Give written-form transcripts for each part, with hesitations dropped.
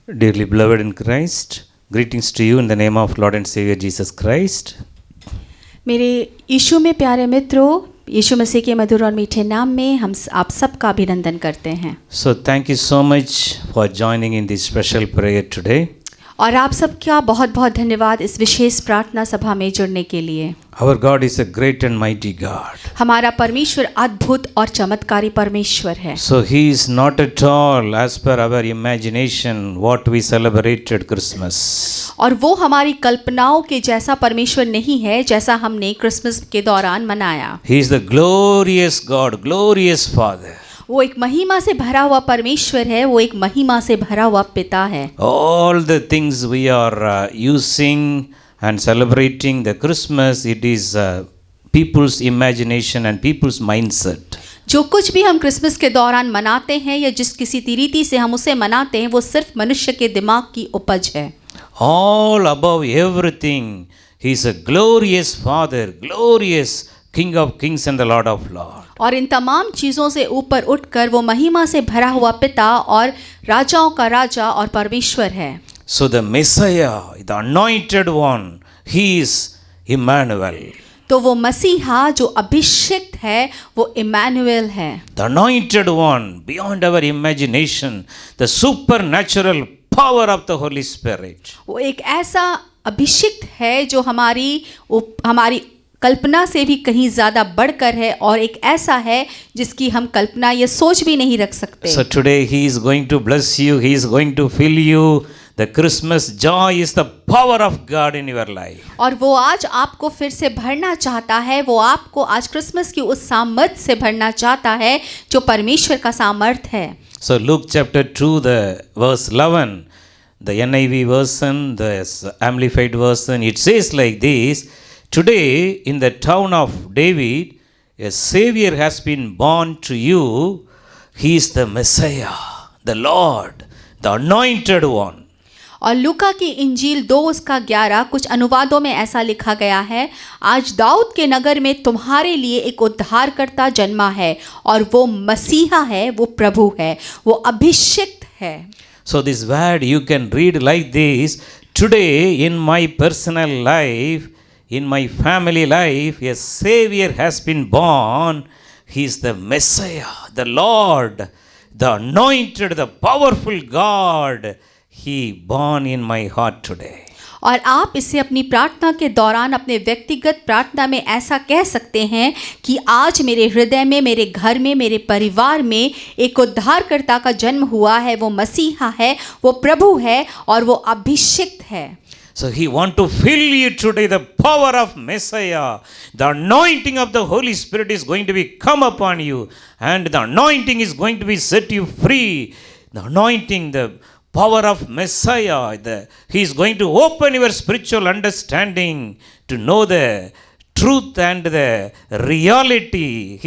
Dearly beloved in Christ, greetings to you in the name of Lord and Savior Jesus Christ. मेरे यीशु में प्यारे मित्रों, यीशु मसीह के मधुर और मीठे नाम में हम आप सबका अभिनंदन करते हैं। So thank you so much for joining in this special prayer today. और आप सबका बहुत बहुत धन्यवाद इस विशेष प्रार्थना सभा में जुड़ने के लिए। Our God is a great and mighty God. हमारा परमेश्वर अद्भुत और चमत्कारी परमेश्वर है। So He is not at all as per our imagination what we celebrated Christmas. और वो हमारी कल्पनाओं के जैसा परमेश्वर नहीं है जैसा हमने क्रिसमस के दौरान मनाया। He is the glorious God, glorious Father. वो एक महिमा से भरा हुआ परमेश्वर है, वो एक महिमा से भरा हुआ पिता है। All the things we are using and celebrating the Christmas, it is people's imagination and people's mindset. जो कुछ भी हम क्रिसमस के दौरान मनाते हैं या जिस किसी रीति से हम उसे मनाते हैं वो सिर्फ मनुष्य के दिमाग की उपज है। All above everything, He is a glorious Father, glorious King of Kings and the Lord of Lords. और इन तमाम चीज़ों से ऊपर उठकर वो महिमा से भरा हुआ पिता और राजाओं का राजा और परमेश्वर है। So the Messiah, the anointed one, He is Emmanuel. तो वो मसीहा जो अभिषिक्त है वो इम्मानुएल है। The anointed one, beyond our imagination, the supernatural power of the Holy Spirit. वो एक ऐसा अभिषिक्त है जो हमारी कल्पना से भी कहीं ज़्यादा बढ़कर है और एक ऐसा है जिसकी हम कल्पना या सोच भी नहीं रख सकते। So today He is going to bless you, He is going to fill you. The Christmas joy is the power of God in your life. और वो आज आपको फिर से भरना चाहता है, वो आपको आज क्रिसमस की उस सामर्थ से भरना चाहता है जो परमेश्वर का सामर्थ है। So Luke chapter 2, the verse 11, the NIV version, the Amplified version, it says like this: Today in the town of David, a Savior has been born to you. He is the Messiah, the Lord, the Anointed One. और लूका की इंजील 2:11 कुछ अनुवादों में ऐसा लिखा गया है, आज दाऊद के नगर में तुम्हारे लिए एक उद्धारकर्ता जन्मा है और वो मसीहा है, वो प्रभु है, वो अभिषिक्त है। So this word you can read like this: Today in my personal life, in my family life, a Savior has been born. He is the Messiah, the Lord, the Anointed, the powerful God. He born in my heart today. और आप इसे अपनी प्रार्थना के दौरान अपने व्यक्तिगत प्रार्थना में ऐसा कह सकते हैं कि आज मेरे हृदय में, मेरे घर में, मेरे परिवार में एक उद्धारकर्ता का जन्म हुआ है, वो मसीहा है, वो प्रभु है और वो अभिषिक्त है। So He want to fill you today. The power of Messiah, the anointing of the Holy Spirit is going to be come upon you, and the anointing is going to be set you free. The anointing, the power of Messiah, He is going to open your spiritual understanding to know the truth and the reality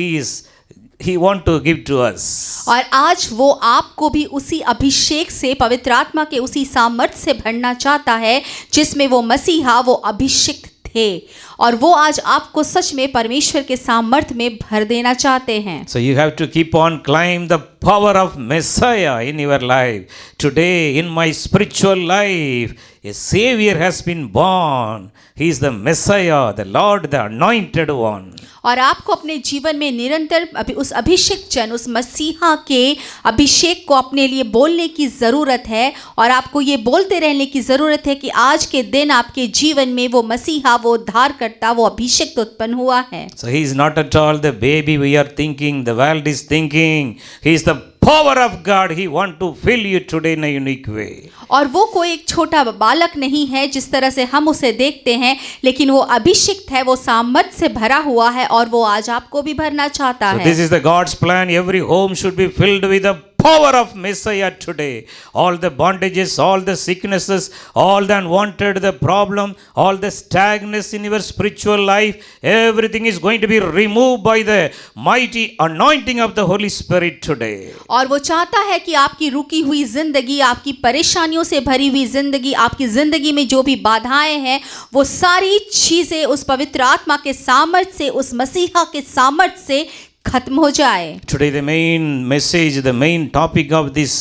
He want to give to us. और आज वो आपको भी उसी अभिषेक से, पवित्र आत्मा के उसी सामर्थ्य से भरना चाहता है जिसमें वो मसीहा, वो अभिषिक्त थे, और वो आज आपको सच में परमेश्वर के सामर्थ्य में भर देना चाहते हैं। So you have to keep on climb the power of Messiah in your life. Today in my spiritual life, a Savior has been born. He is the Messiah, the Lord, the Anointed One. और आपको अपने जीवन में निरंतर उस अभिषेक जन, उस मसीहा के अभिषेक को अपने लिए बोलने की ज़रूरत है, और आपको ये बोलते रहने की ज़रूरत है कि आज के दिन आपके जीवन में वो मसीहा, वो उद्धारकर्ता, वो अभिषेक उत्पन्न हुआ है। So He is not at all the baby we are thinking, the world is thinking. He is the power of God. He want to fill you today in a unique way. और वो कोई एक छोटा बालक नहीं है जिस तरह से हम उसे देखते हैं, लेकिन वो अभिषिक्त है, वो सामर्थ से भरा हुआ है और वो आज आपको भी भरना चाहता है। So this is the God's plan. Every home should be filled with the power of Messiah today. All the bondages, all the sicknesses, all the unwanted, the problem, all the stagnance in your spiritual life, everything is going to be removed by the mighty anointing of the Holy Spirit today. और वो चाहता है कि आपकी रुकी हुई जिंदगी, आपकी परेशानियों से भरी हुई जिंदगी, आपकी जिंदगी में जो भी बाधाएं हैं, वो सारी चीजें उस पवित्र आत्मा के सामर्थ्य से, उस मसीहा के सामर्थ्य से खत्म हो जाए। Today, the main message, the main topic of this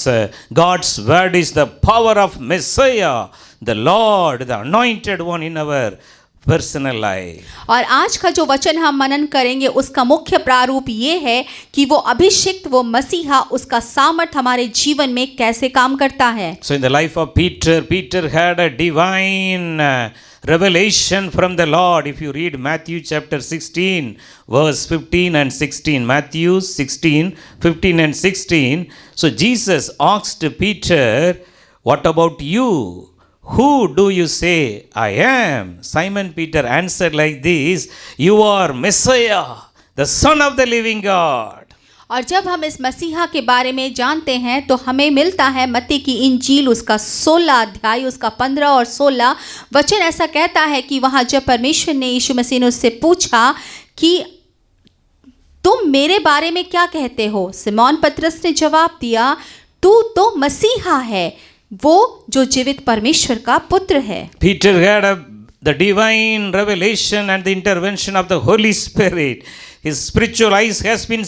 God's word is the power of Messiah, the Lord, the anointed one in our personal life. और आज का जो वचन हम मनन करेंगे उसका मुख्य प्रारूप ये है कि वो अभिषिक्त, वो मसीहा, उसका सामर्थ हमारे जीवन में कैसे काम करता है। So, in the life of Peter, Peter had a divine revelation from the Lord. If you read Matthew chapter 16, verse 15 and 16, Matthew 16, 15 and 16. So, Jesus asked Peter, "What about you? Who do you say I am?" Simon Peter answered like this, "You are Messiah, the Son of the living God." और जब हम इस मसीहा के बारे में जानते हैं तो हमें मिलता है मत्ती की इंजील उसका 16 अध्याय उसका 15 और 16 वचन ऐसा कहता है कि वहाँ जब परमेश्वर ने यीशु मसीह ने उससे पूछा कि तुम मेरे बारे में क्या कहते हो, सिमोन पतरस ने जवाब दिया, तू तो मसीहा है, वो जो जीवित परमेश्वर का पुत्र है। Peter had the divine revelation and the intervention of the Holy Spirit. His spiritual eyes has been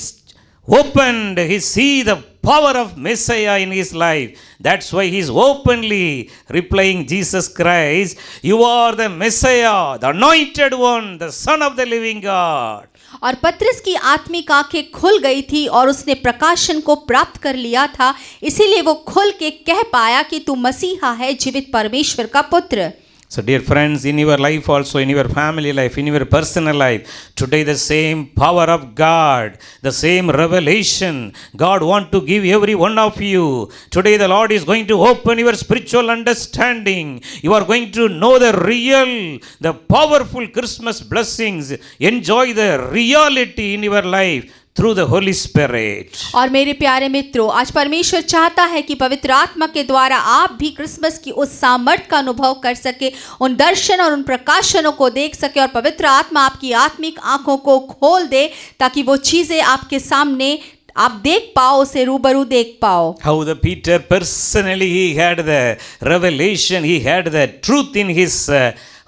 opened. He see the power of Messiah in his life. That's why he is openly replying Jesus Christ, "You are the Messiah, the anointed one, the Son of the living God." और पतरस की आत्मिक आंखें खुल गई थी और उसने प्रकाशन को प्राप्त कर लिया था, इसीलिए वो खुल के कह पाया कि तू मसीहा है, जीवित परमेश्वर का पुत्र। So, dear friends, in your life also, in your family life, in your personal life, today the same power of God, the same revelation, God want to give every one of you. Today the Lord is going to open your spiritual understanding. You are going to know the real, the powerful Christmas blessings. Enjoy the reality in your life through the Holy Spirit. और मेरे प्यारे मित्रों, आज परमेश्वर चाहता है कि पवित्र आत्मा के द्वारा आप भी क्रिसमस की उस सामर्थ का अनुभव कर सके, उन दर्शन और उन प्रकाशनों को देख सके, और पवित्र आत्मा आपकी आत्मिक आंखों को खोल दे ताकि वो चीजें आपके सामने आप देख पाओ, उसे रूबरू देख पाओ। How the Peter personally he had the revelation, he had the truth in his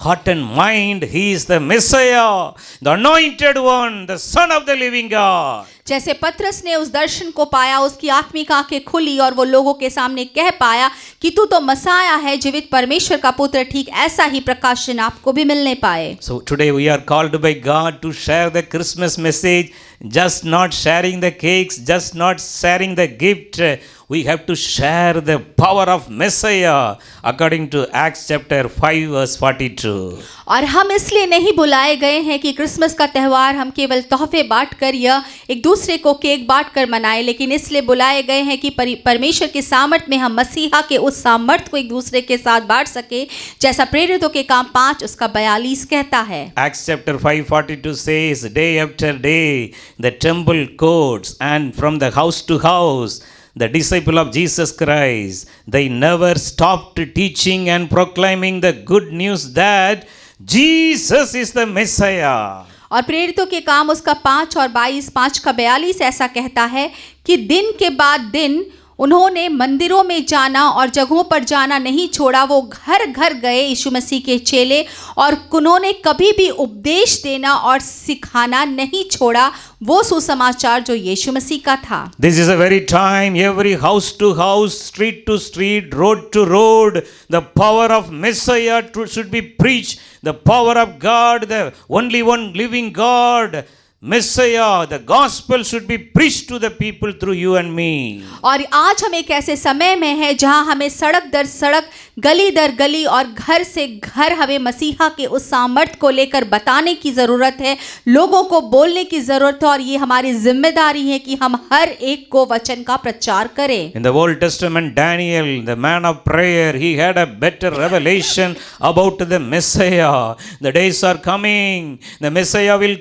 heart and mind. He is the Messiah, the anointed one, the Son of the living God. जैसे पतरस ने उस दर्शन को पाया, उसकी आत्मिक आंखें खुली और वो लोगों के सामने कह पाया कि तू तो मसाया है, जीवित परमेश्वर का पुत्र, ठीक ऐसा ही प्रकाशन आपको भी मिलने पाए। So today we are called by God to share the Christmas message, just not sharing the cakes, just not sharing the gift. We have to share the power of Messiah according to Acts chapter 5 verse 42. और हम इसलिए नहीं बुलाए गए हैं कि Christmas का त्यौहार हम केवल तोहफे बांट कर या एक दूसरे को केक बांट कर मनाएं, लेकिन इसलिए बुलाए गए हैं कि परमेश्वर के सामर्थ में हम मसीहा के उस सामर्थ को एक दूसरे के साथ बांट सके, जैसा प्रेरितों के काम 5 उसका 42 कहता है। Acts chapter 5:42 says, "Day after day the temple courts and from the house to house the disciple of Jesus Christ, they never stopped teaching and proclaiming the good news that Jesus is the Messiah." और प्रेरितों के काम उसका 5 और 22, 5 का 42 ऐसा कहता है कि दिन के बाद दिन उन्होंने मंदिरों में जाना और जगहों पर जाना नहीं छोड़ा, वो घर घर गए यीशु मसीह के चेले, और उन्होंने कभी भी उपदेश देना और सिखाना नहीं छोड़ा, वो सुसमाचार जो यीशु मसीह का था। This is a very time, every house to house, street to street, road to road, the power of Messiah should be preached, the power of God, the only one living God, Messiah, the gospel should be preached to the people through you and me. और आज हम एक ऐसे समय में हैं जहां हमें सड़क दर सड़क, गली दर गली और घर से घर हमें मसीहा के उस सामर्थ को लेकर बताने की ज़रूरत है, लोगों को बोलने की ज़रूरत है, और ये हमारी जिम्मेदारी है कि हम हर एक को वचन का प्रचार करें। In the Old Testament, Daniel, the man of prayer, he had a better revelation about the Messiah. The days are coming, the Messiah will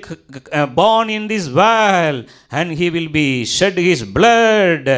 born in this world and he will be shed his blood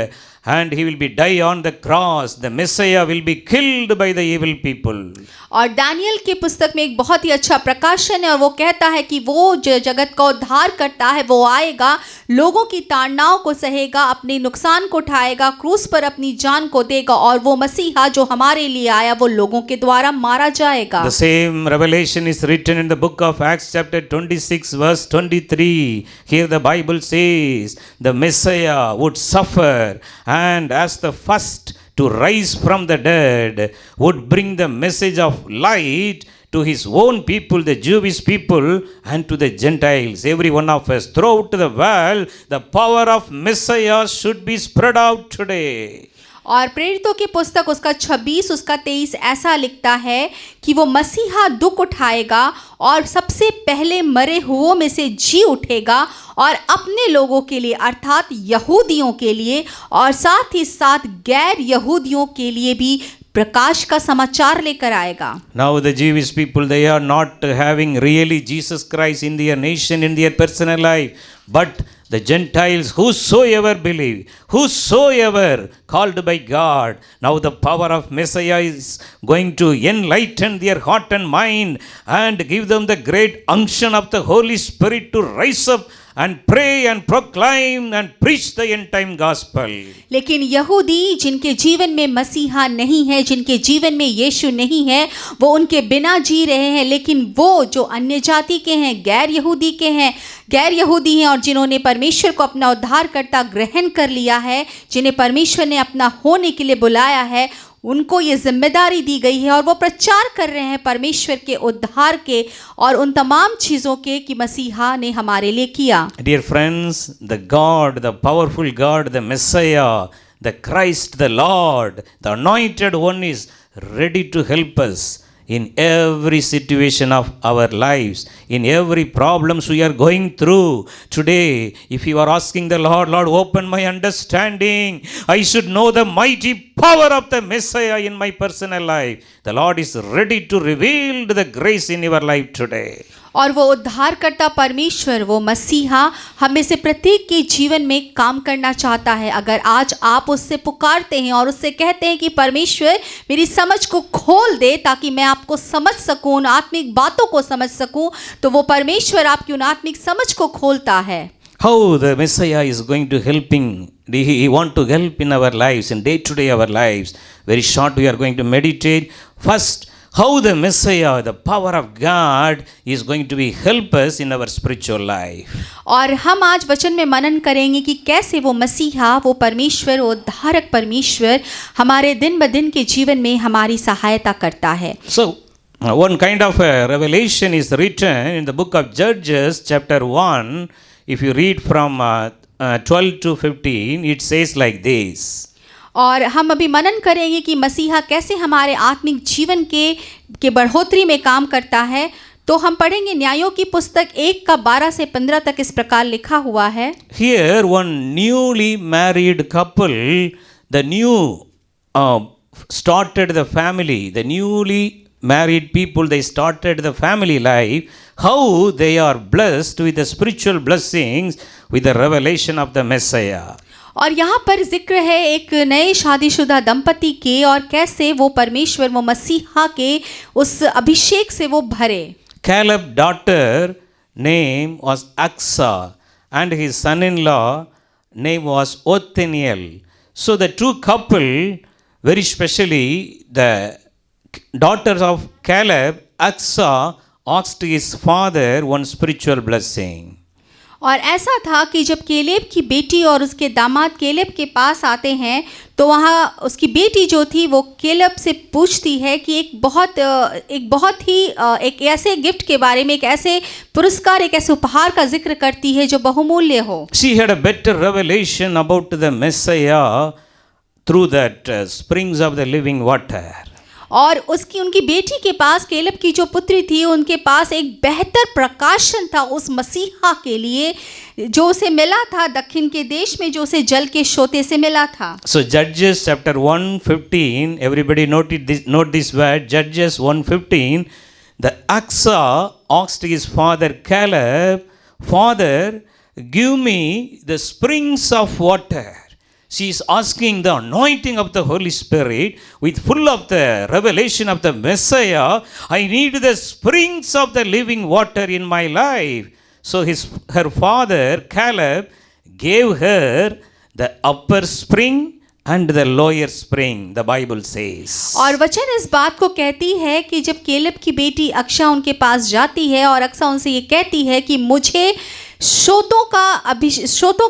and he will be die on the cross. The Messiah will be killed by the evil people. और Daniel की पुस्तक में एक बहुत ही अच्छा प्रकाशन है और वो कहता है कि वो जो जगत का उद्धार करता है वो आएगा, लोगों की ताड़नाओं को सहेगा, अपने नुकसान को उठाएगा, क्रूस पर अपनी जान को देगा और वो मसीहा जो हमारे लिए आया वो लोगों के द्वारा मारा जाएगा। The same revelation is written in the book of Acts chapter 26 verse 23. Here the Bible says the Messiah would suffer, and as the first to rise from the dead would bring the message of light to his own people, the Jewish people, and to the Gentiles. Every one of us throughout the world, the power of Messiah should be spread out today. और प्रेरितों की पुस्तक उसका 26 उसका 23 ऐसा लिखता है कि वो मसीहा दुख उठाएगा और सबसे पहले मरे हुओं में से जी उठेगा और अपने लोगों के लिए अर्थात यहूदियों के लिए और साथ ही साथ गैर यहूदियों के लिए भी प्रकाश का समाचार लेकर आएगा। Now the Jewish people, they are not having really Jesus Christ in their nation, in their personal life, but the Gentiles, whosoever believe, whosoever called by God, now the power of Messiah is going to enlighten their heart and mind and give them the great unction of the Holy Spirit to rise up and pray and proclaim and preach the end time gospel. लेकिन यहूदी जिनके जीवन में मसीहा नहीं है, जिनके जीवन में यीशु नहीं है, वो उनके बिना जी रहे हैं। लेकिन वो जो अन्य जाति के हैं, गैर यहूदी हैं और जिन्होंने परमेश्वर को अपना उद्धारकर्ता ग्रहण कर लिया है, जिन्हें परमेश्वर ने अपना होने के लिए बुलाया है, उनको ये जिम्मेदारी दी गई है और वो प्रचार कर रहे हैं परमेश्वर के उद्धार के और उन तमाम चीज़ों के कि मसीहा ने हमारे लिए किया। Dear friends, the God, the powerful God, the Messiah, the Christ, the Lord, the anointed one is ready to help us in every situation of our lives, in every problems we are going through. Today, if you are asking the Lord, Lord, open my understanding, I should know the mighty power of the Messiah in my personal life. The Lord is ready to reveal the grace in your life today. और वो उद्धारकर्ता परमेश्वर, वो मसीहा हम में से प्रत्येक के जीवन में काम करना चाहता है। अगर आज आप उससे पुकारते हैं और उससे कहते हैं कि परमेश्वर मेरी समझ को खोल दे ताकि मैं आपको समझ सकूं, उन आत्मिक बातों को समझ सकूं, तो वो परमेश्वर आपकी उन आत्मिक समझ को खोलता है। How the Messiah is going to helping, he want to help in our lives, in day to day our lives. Very short we are going to meditate. First, how the Messiah, the power of God, is going to be help us in our spiritual life. और हम आज वचन में मनन करेंगे कि कैसे वो मसीहा, वो परमेश्वर, वो उद्धारक परमेश्वर हमारे दिन ब दिन के जीवन में हमारी सहायता करता है। So, one kind of a revelation is written in the book of Judges, chapter 1. If you read from 12 to 15, it says like this. और हम अभी मनन करेंगे कि मसीहा कैसे हमारे आत्मिक जीवन के बढ़ोतरी में काम करता है। तो हम पढ़ेंगे न्यायों की पुस्तक 1 का 12 से 15 तक इस प्रकार लिखा हुआ है। Here one newly married couple, the new started the family, the newly married people, they started the family life, how they are blessed with the spiritual blessings with the revelation of the Messiah. और यहाँ पर जिक्र है एक नए शादीशुदा दंपति के और कैसे वो परमेश्वर, वो मसीहा के उस अभिषेक से वो भरे। Caleb's daughter name was Aksa and his son-in-law name was Othniel. So the two couple, very specially the daughters of Caleb, Aksa, asked his father one spiritual blessing. और ऐसा था कि जब केलेब की बेटी और उसके दामाद केलेब के पास आते हैं तो वहाँ उसकी बेटी जो थी वो केलेब से पूछती है कि एक बहुत ही एक ऐसे गिफ्ट के बारे में, एक ऐसे पुरस्कार, एक ऐसे उपहार का जिक्र करती है जो बहुमूल्य हो। She had a better revelation about the Messiah through that springs of the living water. और उनकी बेटी के पास, केलेब की जो पुत्री थी, उनके पास एक बेहतर प्रकाशन था उस मसीहा के लिए जो उसे मिला था दक्षिण के देश में, जो उसे जल के सोते से मिला था। So Judges chapter 1:15, everybody note this word, Judges 1:15, the Aksa asked his father Caleb, Father, give me the springs of water. she is asking the anointing of the Holy Spirit with full of the revelation of the Messiah. I need the springs of the living water in my life. So her father Caleb gave her the upper spring and the lower spring, the Bible says. और वचन इस बात को कहती है कि जब Caleb की बेटी अक्षा उनके पास जाती है और अक्षा उनसे ये कहती है कि मुझे शोतों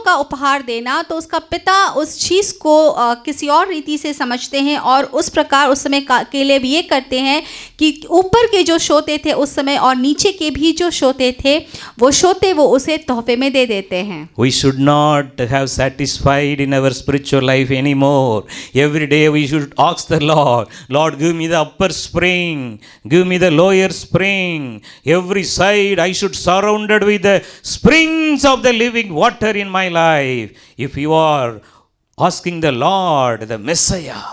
का उपहार देना, तो उसका पिता उस चीज़ को किसी और रीति से समझते हैं और उस प्रकार उस समय केलेब ये करते हैं कि ऊपर के जो शोते थे उस समय और नीचे के भी जो शोते थे वो शोते वो उसे तोहफे में दे देते हैं. We should not have satisfied in our spiritual life anymore. Every day we should ask the Lord, Lord, give me the upper spring, give me the lower spring. Every side I should surrounded with the springs of the living water in my life. If you are asking the Lord, the Messiah,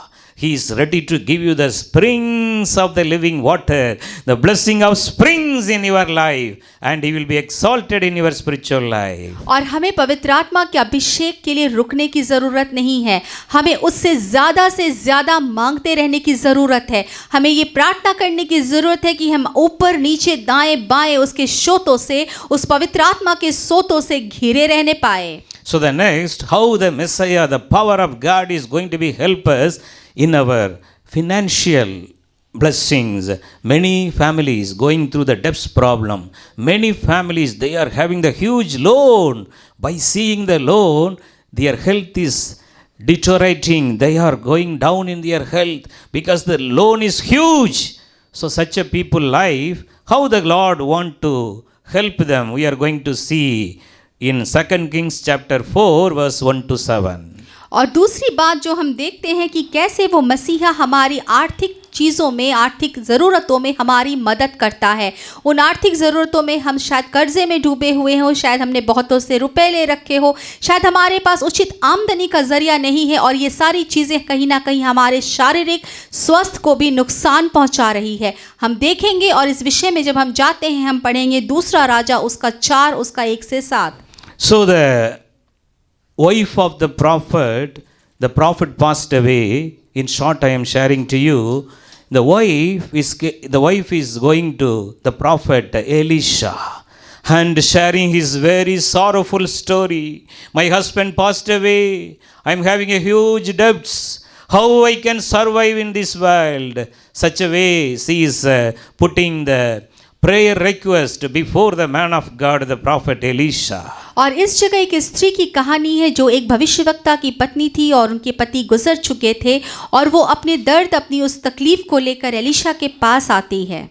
He is ready to give you the springs of the living water, the blessing of springs in your life, and He will be exalted in your spiritual life. और हमें पवित्र आत्मा के अभिषेक के लिए रुकने की ज़रूरत नहीं है. हमें उससे ज़्यादा मांगते रहने की ज़रूरत है. हमें ये प्रार्थना करने की ज़रूरत है कि हम ऊपर नीचे दाएं बाएं उसके सोतों से, उस पवित्र आत्मा के सोतों से घिरे रहने पाए. So the next, how the Messiah, the power of God is going to be help us in our financial blessings. Many families going through the debts problem. Many families, they are having the huge loan. By seeing the loan, their health is deteriorating. They are going down in their health because the loan is huge. So such a people life, how the Lord want to help them, we are going to see in 2 Kings chapter 4 verse 1 to 7. और दूसरी बात जो हम देखते हैं कि कैसे वो मसीहा हमारी आर्थिक चीज़ों में, आर्थिक ज़रूरतों में हमारी मदद करता है. उन आर्थिक ज़रूरतों में हम शायद कर्जे में डूबे हुए हों, शायद हमने बहुतों से रुपए ले रखे हो, शायद हमारे पास उचित आमदनी का ज़रिया नहीं है और ये सारी चीज़ें कहीं ना कहीं हमारे शारीरिक स्वास्थ्य को भी नुकसान पहुंचा रही है. हम देखेंगे और इस विषय में जब हम जाते हैं हम पढ़ेंगे दूसरा राजा उसका 4 उसका 1 से 7. So the wife of the prophet passed away. In short, I am sharing to you. The wife is going to the prophet Elisha and sharing his very sorrowful story. My husband passed away. I am having a huge debts. How I can survive in this world? Such a way she is putting the prayer request before the man of God, the prophet Elisha. और इस जगह एक स्त्री की कहानी है जो एक भविष्यवक्ता की पत्नी थी और उनके पति गुजर चुके थे और वो अपने दर्द, अपनी उस तकलीफ को लेकर एलिशा के पास आती है.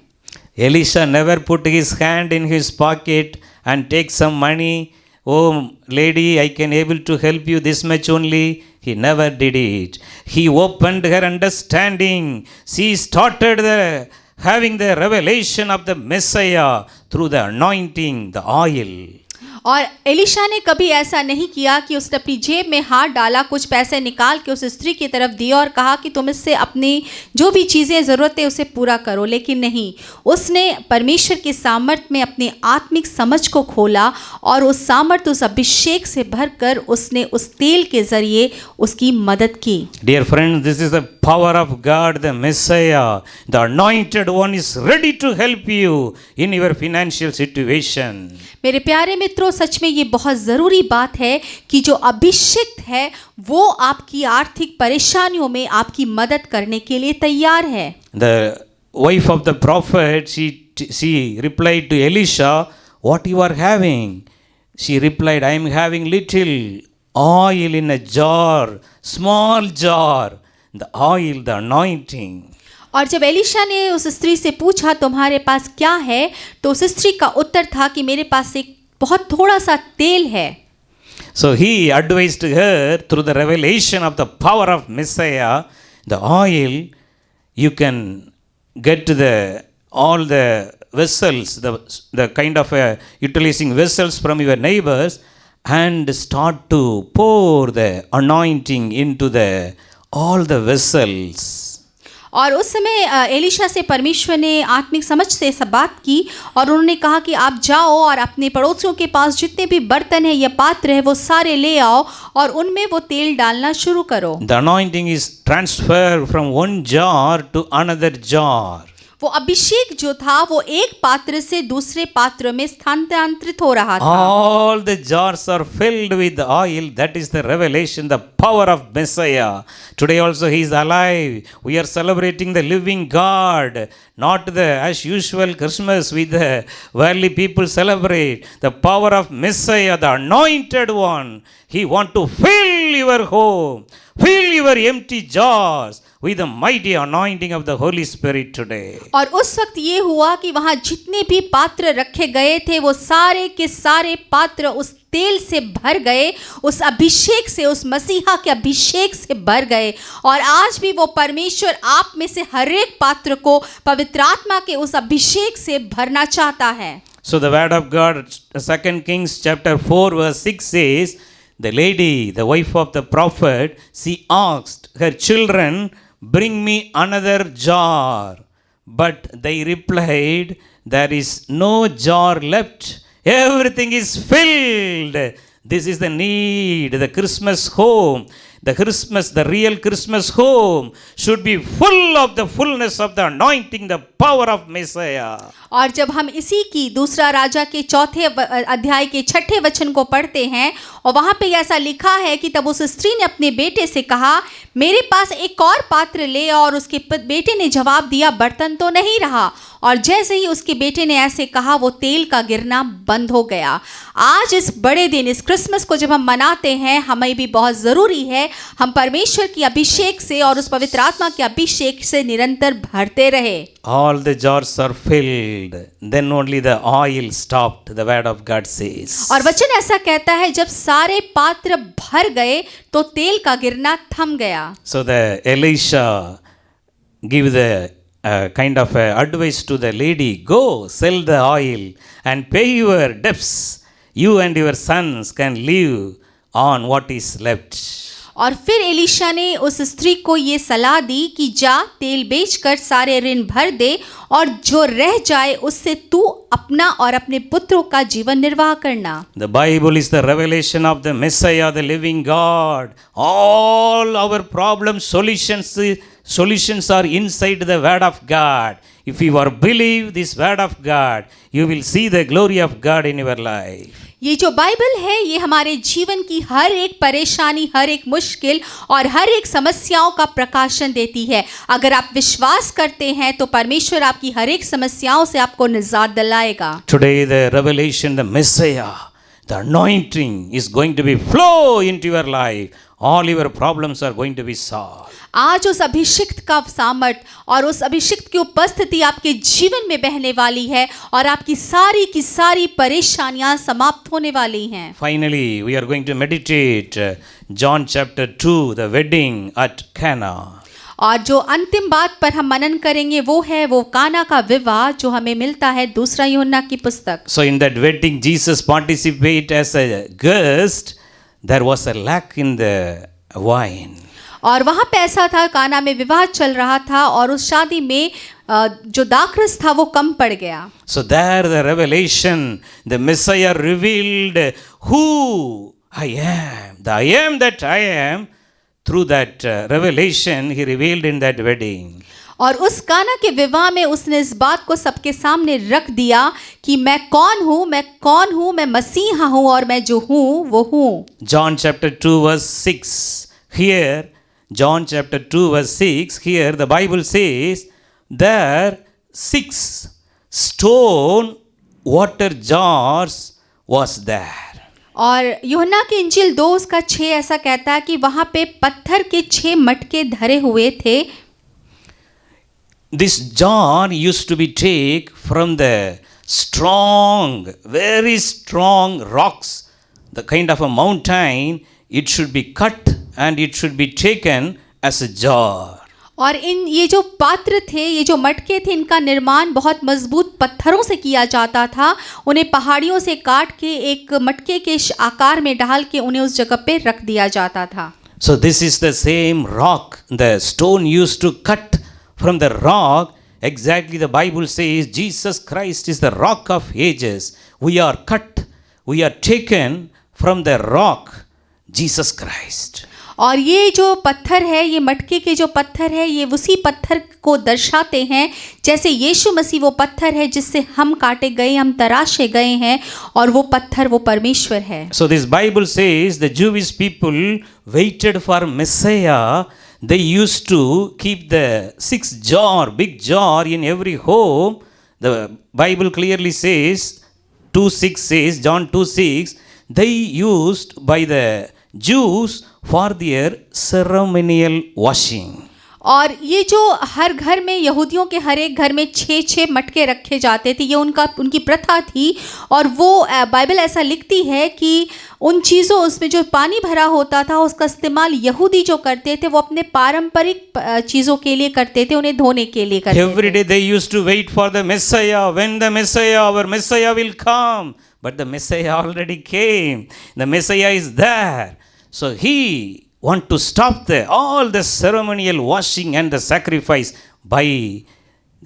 Elisha never put his hand in his pocket and take some money. Oh lady, I can able to help you this much only. He never did it. He opened her understanding. She started having the revelation of the Messiah through the anointing, the oil. और Elisha ने कभी ऐसा नहीं किया कि उसने अपनी जेब में हाथ डाला, कुछ पैसे निकाल के उस स्त्री की तरफ दिए और कहा कि तुम इससे अपनी जो भी चीज़ें ज़रूरत है उसे पूरा करो. लेकिन नहीं, उसने परमेश्वर के सामर्थ्य में अपने आत्मिक समझ को खोला और उस सामर्थ्य, उस अभिषेक से भरकर उसने उस तेल के ज़रिए उसकी मदद की. Dear friends, this is the power of God, the Messiah. The anointed one is ready to help you in your financial situation. मेरे प्यारे मित्रों, सच में ये बहुत ज़रूरी बात है कि जो अभिषिक्त है वो आपकी आर्थिक परेशानियों में आपकी मदद करने के लिए तैयार है. The wife of the prophet, she replied to Elisha, what you are having? She replied, I am having little oil in a jar, small jar, the oil, the anointing. और जब एलिशा ने उस स्त्री से पूछा तुम्हारे पास क्या है, तो उस स्त्री का उत्तर था कि मेरे पास एक बहुत थोड़ा सा तेल है. So he advised her through the revelation of the power of Messiah, the oil, you can get all the vessels, the kind of utilizing vessels from your neighbors and start to pour the anointing into all the vessels. और उस समय Elisha से परमेश्वर ने आत्मिक समझ से सब बात की और उन्होंने कहा कि आप जाओ और अपने पड़ोसियों के पास जितने भी बर्तन है या पात्र है वो सारे ले आओ और उनमें वो तेल डालना शुरू करो. The anointing is transferred from one jar to another jar. वो अभिषेक जो था वो एक पात्र से दूसरे पात्र में स्थानांतरित हो रहा था. All the jars are filled with oil. That is the revelation, the power of Messiah. Today also he is alive. We are celebrating the living God, not the as usual Christmas with the worldly people celebrate. The power of Messiah, the anointed one. He want to fill your home, fill your empty jars with the mighty anointing of the Holy Spirit today. और उस वक्त ये हुआ कि वहाँ जितने भी पात्र रखे गए थे वो सारे के सारे पात्र उस तेल से भर गए, उस अभिषेक से, उस मसीहा के अभिषेक से भर गए. और आज भी वो परमेश्वर आप में से हर एक पात्र को पवित्र आत्मा के उस अभिषेक से भरना चाहता है. So the word of God, 2 Kings chapter 4 verse 6 says, the lady, the wife of the prophet, she asked her children, bring me another jar. But they replied, there is no jar left. Everything is filled. This is the need. The Christmas home, the real Christmas home should be full of the fullness of the anointing, the power of Messiah. और जब हम इसी की दूसरा राजा के चौथे अध्याय के 6ठे वचन को पढ़ते हैं और वहाँ पे ऐसा लिखा है कि तब उस स्त्री ने अपने बेटे से कहा, मेरे पास एक और पात्र ले. और उसके बेटे ने जवाब दिया, बर्तन तो नहीं रहा. और जैसे ही उसके बेटे ने ऐसे कहा वो तेल का गिरना बंद हो गया. आज इस बड़े दिन, इस क्रिसमस को जब हम मनाते हैं, हमें भी बहुत ज़रूरी है हम परमेश्वर की अभिषेक से और उस पवित्र आत्मा के अभिषेक से निरंतर भरते रहे. All the jars are filled. Then only the oil stopped, the word of God says. और वचन ऐसा कहता है जब सारे पात्र भर गए तो तेल का गिरना थम गया. So the Elisha give the kind of advice to the lady, go sell the oil and pay your debts. You and your sons can live on what is left. और फिर एलिशा ने उस स्त्री को ये सलाह दी कि जा तेल बेचकर सारे ऋण भर दे और जो रह जाए उससे तू अपना और अपने पुत्रों का जीवन निर्वाह करना. The Bible is the revelation of the Messiah, the living God. All our problem solutions are inside the word of God. If you are believe this word of God, you will see the glory of God in your life. ये जो Bible है ये हमारे जीवन की हर एक परेशानी, हर एक मुश्किल और हर एक समस्याओं का प्रकाशन देती है. अगर आप विश्वास करते हैं तो परमेश्वर आपकी हर एक समस्याओं से आपको निजात दिलाएगा. Today the revelation, the Messiah, the anointing is going to be flow into your life. All your problems are going to be solved. आज उस अभिषिक्त का सामर्थ और उस अभिषिक्त की उपस्थिति आपके जीवन में बहने वाली है और आपकी सारी की सारी परेशानियां समाप्त होने वाली हैं. Finally, we are going to meditate John chapter 2, the wedding at Cana. और जो अंतिम बात पर हम मनन करेंगे वो है वो काना का विवाह जो हमें मिलता है दूसरा यूहन्ना की पुस्तक. So in that wedding, Jesus participated as a guest. There was a lack in the wine. और वहाँ पे ऐसा था, काना में विवाह चल रहा था और उस शादी में जो दाखरस था वो कम पड़ गया. So there the revelation, the Messiah revealed who I am. The I am that I am. Through that revelation he revealed in that wedding. और उस काना के विवाह में उसने इस बात को सबके सामने रख दिया कि मैं कौन हूँ, मैं मसीहा हूँ और मैं जो हूँ वो हूँ. John chapter 2 verse 6. Here, John chapter 2 verse 6, here the Bible says, there 6 stone water jars was there. और यूहन्ना की इंजील 2 उसका 6 ऐसा कहता है कि वहाँ पे पत्थर के 6 मटके धरे हुए थे. This jar used to be taken from the strong, very strong rocks, the kind of a mountain. It should be cut and it should be taken as a jar. और ये जो पात्र थे, ये जो मटके थे, इनका निर्माण बहुत मजबूत पत्थरों से किया जाता था. उन्हें पहाड़ियों से काट के एक मटके के आकार में डाल के उन्हें उस जगह पे रख दिया जाता था. So this is the same rock, the stone used to cut from the rock. Exactly, the Bible says Jesus Christ is the rock of ages. We are cut, we are taken from the rock, Jesus Christ. और ये जो पत्थर है, ये मटके के जो पत्थर है, ये उसी पत्थर को दर्शाते हैं जैसे यीशु मसीह वो पत्थर है जिससे हम काटे गए, हम तराशे गए हैं, और वो पत्थर वो परमेश्वर है. So this Bible says the Jewish people waited for Messiah. They used to keep the big jar in every home. The Bible clearly says, 2:6 says, John 2:6, they used by the Jews for their ceremonial washing. और ये जो हर घर में, यहूदियों के हर एक घर में 6 मटके रखे जाते थे, ये उनकी प्रथा थी. और वो बाइबल ऐसा लिखती है कि उन चीज़ों, उसमें जो पानी भरा होता था, उसका इस्तेमाल यहूदी जो करते थे वो अपने पारंपरिक चीज़ों के लिए करते थे, उन्हें धोने के लिए करते थे. Every day they used to wait for the Messiah. When the Messiah, our Messiah will come. But the Messiah already came. The Messiah is there. So he want to stop all the ceremonial washing and the sacrifice by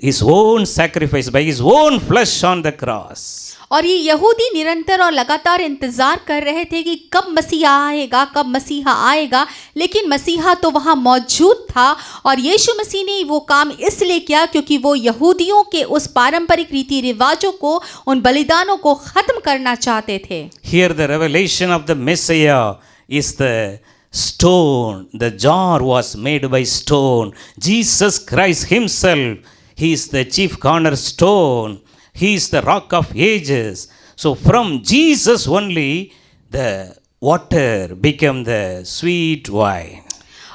his own sacrifice, by his own flesh on the cross. और ये यहूदी निरंतर और लगातार इंतज़ार कर रहे थे कि कब मसीहा आएगा, कब मसीहा आएगा. लेकिन मसीहा तो वहाँ मौजूद था, और यीशु मसीह ने वो काम इसलिए किया क्योंकि वो यहूदियों के उस पारंपरिक रीति रिवाजों को, उन बलिदानों को ख़त्म करना चाहते थे. Here the revelation of the Messiah is the stone. The jar was made by stone. Jesus Christ himself, he is the chief cornerstone. He is the rock of ages. So from Jesus only the water became the sweet wine.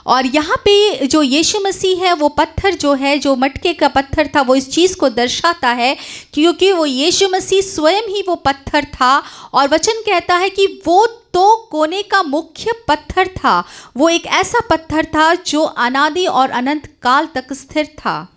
और यहाँ पे जो यीशु मसीह है, वो पत्थर जो है, जो मटके का पत्थर था, वो इस चीज़ को दर्शाता है क्योंकि वो यीशु मसीह स्वयं ही वो पत्थर था. और वचन कहता है कि वो तो कोने का मुख्य पत्थर था. वो एक ऐसा पत्थर था जो अनादि और अनंत काल तक स्थिर था.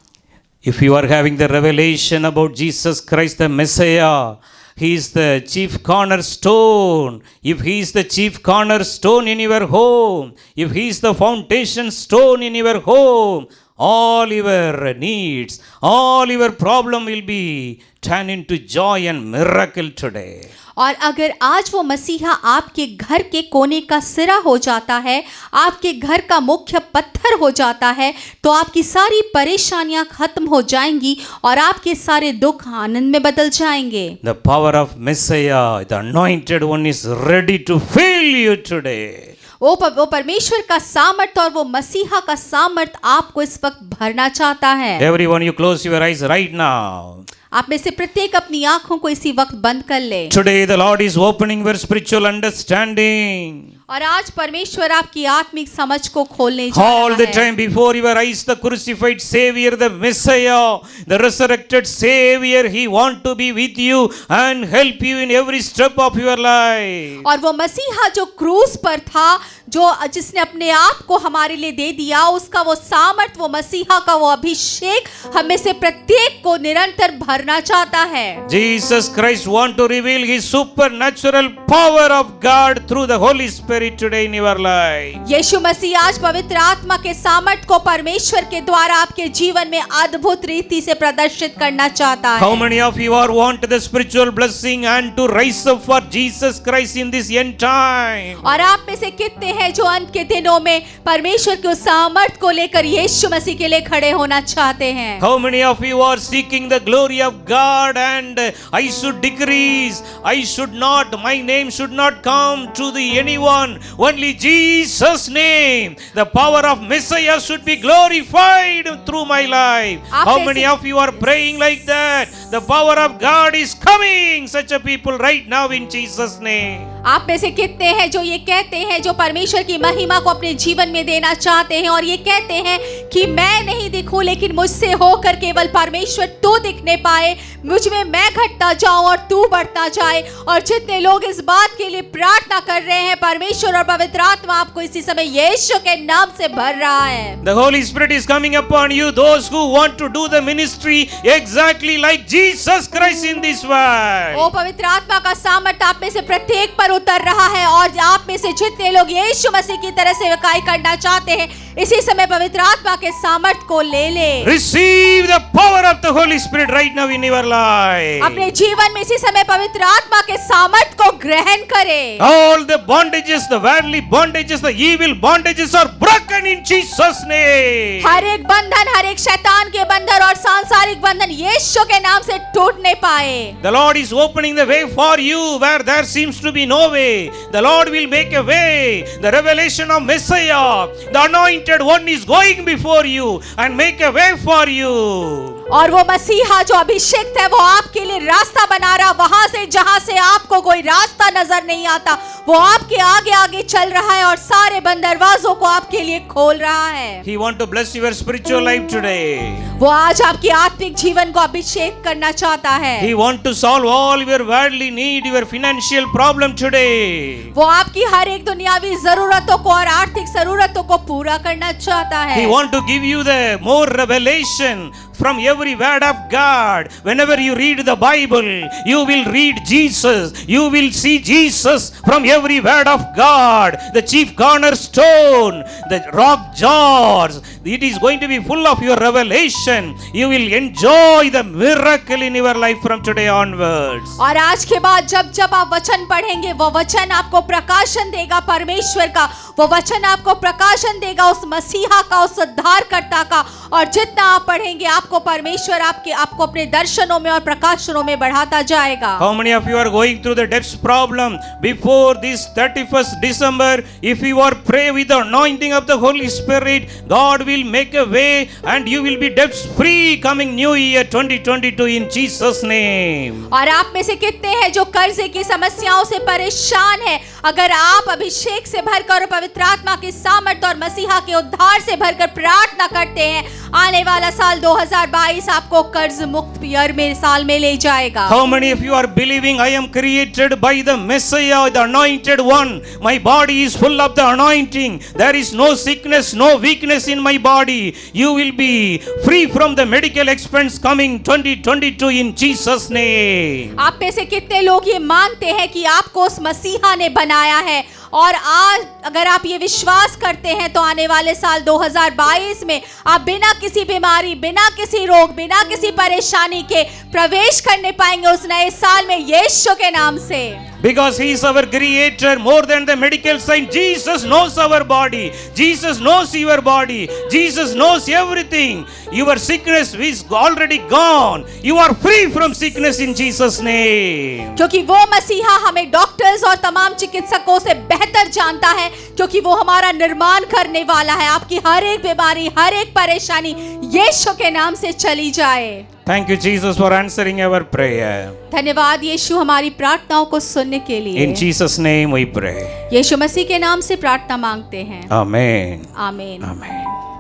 If you are having the revelation about Jesus Christ the Messiah, he is the chief cornerstone. If he is the chief cornerstone in your home, if he is the foundation stone in your home, all your needs, all your problem will be turned into joy and miracle today. और अगर आज वो मसीहा आपके घर के कोने का सिरा हो जाता है, आपके घर का मुख्य पत्थर हो जाता है, तो आपकी सारी परेशानियां खत्म हो जाएंगी और आपके सारे दुख आनंद में बदल जाएंगे. The power of Messiah, the anointed one, is ready to fill you today. वो परमेश्वर का सामर्थ और वो मसीहा का सामर्थ आपको इस वक्त भरना चाहता है. Everyone, you close your eyes right now. आप में से प्रत्येक अपनी आंखों को इसी वक्त बंद कर ले. Today the Lord is opening your spiritual understanding. और आज परमेश्वर आपकी आत्मिक समझ को खोलने जा All रहा the है. time before your eyes, the crucified Savior, the Messiah, the resurrected Savior, He want to be with you and help you in every step of your life. और वो मसीहा जो क्रूस पर था, जो जिसने अपने आप को हमारे लिए दे दिया, उसका वो सामर्थ, वो मसीहा का वो अभिषेक हमें से प्रत्येक को निरंतर भरना चाहता है. Jesus Christ want to reveal His supernatural power of God through the Holy Spirit today in your life. यीशु मसीह आज पवित्र आत्मा के सामर्थ को परमेश्वर के द्वारा आपके जीवन में अद्भुत रीति से प्रदर्शित करना चाहता है. How many of you are want the spiritual blessing and to rise up for Jesus Christ in this end time? और आप में से कितने हैं जो अंत के दिनों में परमेश्वर के उस सामर्थ को लेकर यीशु मसीह के लिए खड़े होना चाहते हैं? How many of you are seeking the glory of God and I should decrease, I should not, my name should not come to the anyone, only Jesus' name, the power of Messiah should be glorified through my life. How many of you are praying like that? The power of God is coming, such a people right now in Jesus' name. आप में से कितने हैं जो ये कहते हैं, जो परमेश्वर की महिमा को अपने जीवन में देना चाहते हैं और ये कहते हैं कि मैं नहीं दिखूं लेकिन मुझसे होकर केवल परमेश्वर तू दिखने पाए, मुझ में मैं घटता जाऊं और तू बढ़ता जाए. और जितने लोग इस बात के लिए प्रार्थना कर रहे हैं, परमेश्वर और पवित्र आत्मा आपको इसी समय यीशु के नाम से भर रहा है. The Holy Spirit is coming upon you, those who want to do the ministry exactly like Jesus Christ in this world. ओ पवित्र आत्मा का सामर्थ आप में से प्रत्येक पर उतर रहा है और आप में से जितने लोग यीशु मसीह की तरह सेवकाई करना चाहते हैं, इसी समय पवित्र आत्मा के सामर्थ को ले ले। Receive the power of the Holy Spirit right now in your life. अपने जीवन में इसी समय पवित्र आत्मा के सामर्थ को ग्रहण करे। All the bondages, the worldly bondages, the evil bondages are broken in Jesus' name. हर एक बंधन, हर एक शैतान के बंधन और सांसारिक बंधन यीशु के नाम से टूट नहीं पाए। The Lord is opening the way for you where there seems to be no way. The Lord will make a way. The revelation of Messiah, the anointed one, is going before you and make a way for you. और वो मसीहा जो अभिषेक है वो आपके लिए रास्ता बना रहा, वहां से जहां से आपको कोई रास्ता नजर नहीं आता, वो आपके आगे आगे चल रहा है और सारे बंद दरवाजों को आपके लिए खोल रहा है। He want to bless your spiritual life today. वो आज आपके आत्मिक जीवन को अभिषेक करना चाहता है। He want to solve all your worldly need, your financial problem today. वो आपकी हर एक दुनियावी जरूरतों को और आर्थिक जरूरतों को पूरा करना चाहता है। He want to give you the more revelation from every word of God. Whenever you read the Bible, you will read Jesus. You will see Jesus from every word of God. The chief cornerstone, the rock jars. It is going to be full of your revelation. You will enjoy the miracle in your life from today onwards. और आज के बाद जब जब आप वचन पढ़ेंगे, वो वचन आपको प्रकाशन देगा परमेश्वर का, वो वचन आपको प्रकाशन देगा उस मसीहा का, उस उद्धारकर्ता का। और जितना आप पढ़ेंगे आपको परमेश्वर आपको अपने दर्शनों में और प्रकाशनों में बढ़ाता जाएगा। How many of you are going through the debts problem before this 31st December? If you are pray with the anointing of the Holy Spirit, God will make a way and you will be debt free coming new year 2022 in Jesus name. और आप में से कितने हैं जो कर्जे की समस्याओं से परेशान हैं? अगर आप अभिषेक से भरकर और पवित्र आत्मा की सामर्थ और मसीहा के उद्धार से भरकर प्रार्थना करते हैं, आने वाला साल 2022 आपको कर्ज मुक्त साल में ले जाएगा। How many of you are believing I am created by the Messiah, the anointed one? My body is full of the anointing. There is no sickness, no weakness in my body. You will be free from the medical expense coming 2022 in Jesus name. आप में से कितने लोग ये मानते हैं कि आपको उस मसीहा ने बनाया है? और आज अगर आप ये विश्वास करते हैं तो आने वाले साल 2022 में आप बिना किसी बीमारी, बिना किसी रोग, बिना किसी परेशानी के प्रवेश करने पाएंगे उस नए साल में यीशु के नाम से। Because he is our creator more than the medical science. Jesus knows our body. Jesus knows your body. Jesus knows everything. Your sickness is already gone. You are free from sickness in Jesus name. क्योंकि वो मसीहा हमें doctors और तमाम चिकित्सकों से बेहतर जानता है, क्योंकि वो हमारा निर्माण करने वाला है। आपकी हर एक बीमारी, हर एक परेशानी यीशु के नाम से चली जाए। Thank you, Jesus, for answering our prayer. धन्यवाद यीशु हमारी प्रार्थनाओं को सुनने के लिए। In Jesus' name we pray. यीशु मसीह के नाम से प्रार्थना मांगते हैं। Amen. आमीन। Amen.